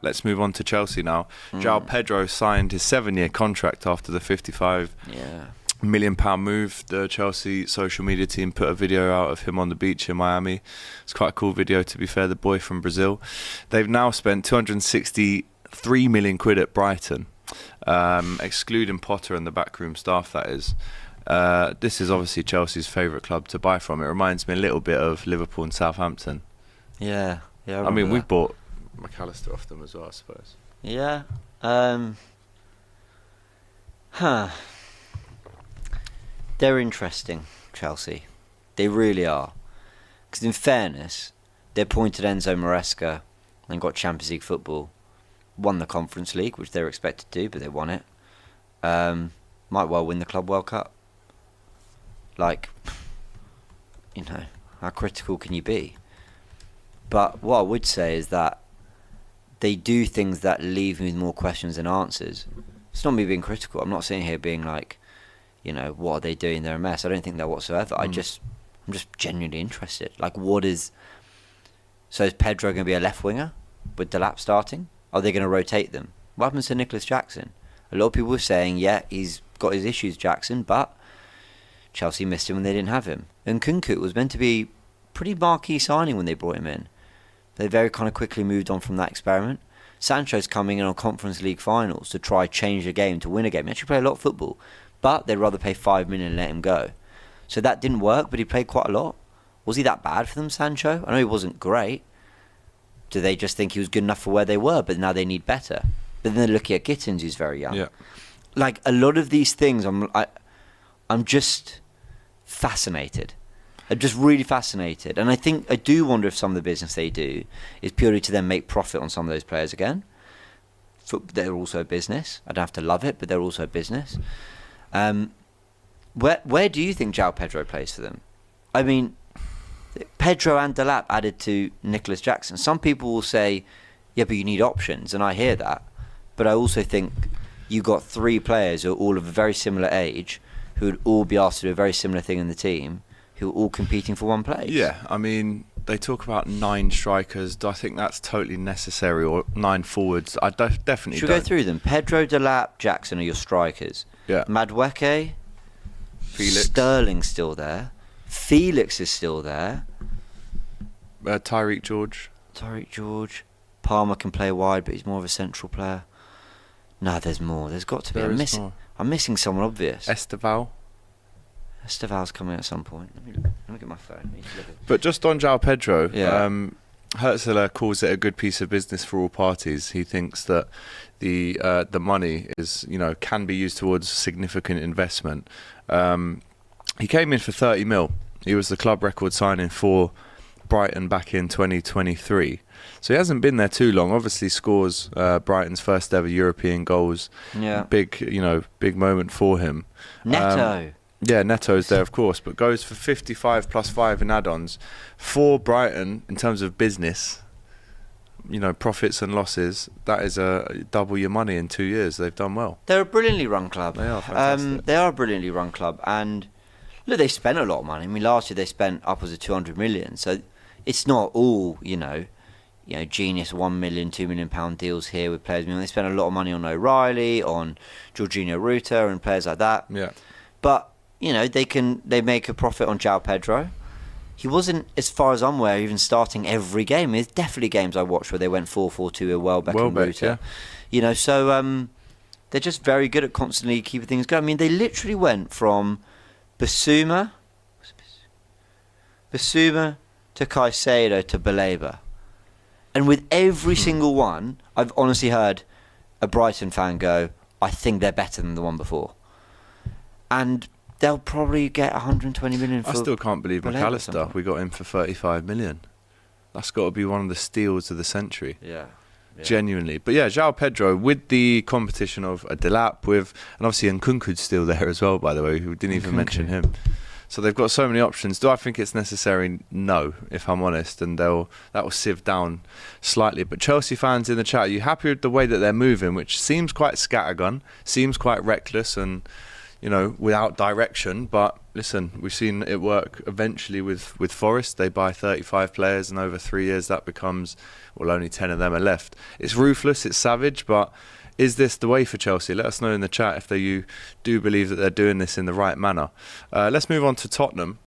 Let's move on to Chelsea now. Joao Pedro signed his 7-year contract after the £55 million move. The Chelsea social media team put a video out of him on the beach in Miami. It's quite a cool video, to be fair, the boy from Brazil. They've now spent 263 million quid at Brighton, excluding Potter and the backroom staff, that is. This is obviously Chelsea's favourite club to buy from. It reminds me a little bit of Liverpool and Southampton. Yeah. I mean, we've bought McAllister off them as well, I suppose. Yeah. They're interesting, Chelsea. They really are. Because in fairness, they appointed Enzo Maresca and got Champions League football. Won the Conference League, which they were expected to do, but they won it. Might well win the Club World Cup. Like, you know, how critical can you be? But what I would say is that they do things that leave me with more questions than answers. It's not me being critical. I'm not sitting here being like, you know, what are they doing? They're a mess. I don't think that whatsoever. I'm just genuinely interested. Like, so is Pedro going to be a left winger with Delap starting? Are they going to rotate them? What happens to Nicholas Jackson? A lot of people were saying, yeah, he's got his issues, Jackson, but Chelsea missed him when they didn't have him. And Nkunku was meant to be pretty marquee signing when they brought him in. They very kind of quickly moved on from that experiment. Sancho's coming in on Conference League finals to try change a game, to win a game. He actually played a lot of football, but they'd rather pay $5 million and let him go. So that didn't work, but he played quite a lot. Was he that bad for them, Sancho? I know he wasn't great. Do they just think he was good enough for where they were, but now they need better? But then they're looking at Gittins, who's very young. Yeah. Like, a lot of these things, I'm just fascinated. I'm just really fascinated. And I do wonder if some of the business they do is purely to then make profit on some of those players again. They're also a business. I don't have to love it, but they're also a business. Where do you think Joao Pedro plays for them? I mean, Pedro and Delap added to Nicholas Jackson. Some people will say, yeah, but you need options, and I hear that. But I also think you got 3 players who are all of a very similar age, who would all be asked to do a very similar thing in the team, who are all competing for one place. Yeah, I mean, they talk about 9 strikers. Do I think that's totally necessary, or 9 forwards? I definitely Should don't. we go through them? Pedro, Delap, Jackson are your strikers. Yeah. Madueke, Felix. Sterling's still there. Felix is still there. Tyreek George. Palmer can play wide, but he's more of a central player. No, there's more. There's got to be. I'm missing someone obvious. Esteval's coming at some point. Let me get my phone. But just on Joao Pedro, Hertzler calls it a good piece of business for all parties. He thinks that the money is, can be used towards significant investment. He came in for 30 mil. He was the club record signing for Brighton back in 2023. So he hasn't been there too long. Obviously scores Brighton's first ever European goals. Yeah. Big moment for him. Neto. Neto's there, of course, but goes for 55 plus 5 in add-ons. For Brighton, in terms of business, profits and losses, that is double your money in 2 years. They've done well. They're a brilliantly run club. They are fantastic. They are a brilliantly run club. And look, they spent a lot of money. I mean, last year they spent upwards of 200 million. So it's not all, genius $1 million, £2 million deals here with players. I mean, they spent a lot of money on O'Reilly, on Jorginho Ruta and players like that. Yeah. But, they make a profit on Joao Pedro. He wasn't, as far as I'm aware, even starting every game. There's definitely games I watched where they went 4-4-2 with Welbeck and Ruta. Yeah. So they're just very good at constantly keeping things going. I mean, they literally went from Basuma to Caicedo to Baleba. And with every single one, I've honestly heard a Brighton fan go, I think they're better than the one before. And they'll probably get 120 million for I still can't believe McAllister. We got him for 35 million. That's got to be one of the steals of the century. Yeah. Genuinely. But yeah, Joao Pedro, with the competition of a Delap, and obviously Nkunku's still there as well, by the way, who didn't even mention him. So they've got so many options. Do I think it's necessary? No, if I'm honest. And that will sieve down slightly. But Chelsea fans in the chat, are you happy with the way that they're moving, which seems quite scattergun, seems quite reckless, and without direction. But listen, we've seen it work eventually with Forest. They buy 35 players, and over 3 years that becomes, well, only 10 of them are left. It's ruthless, it's savage, but is this the way for Chelsea? Let us know in the chat if you do believe that they're doing this in the right manner. Let's move on to Tottenham.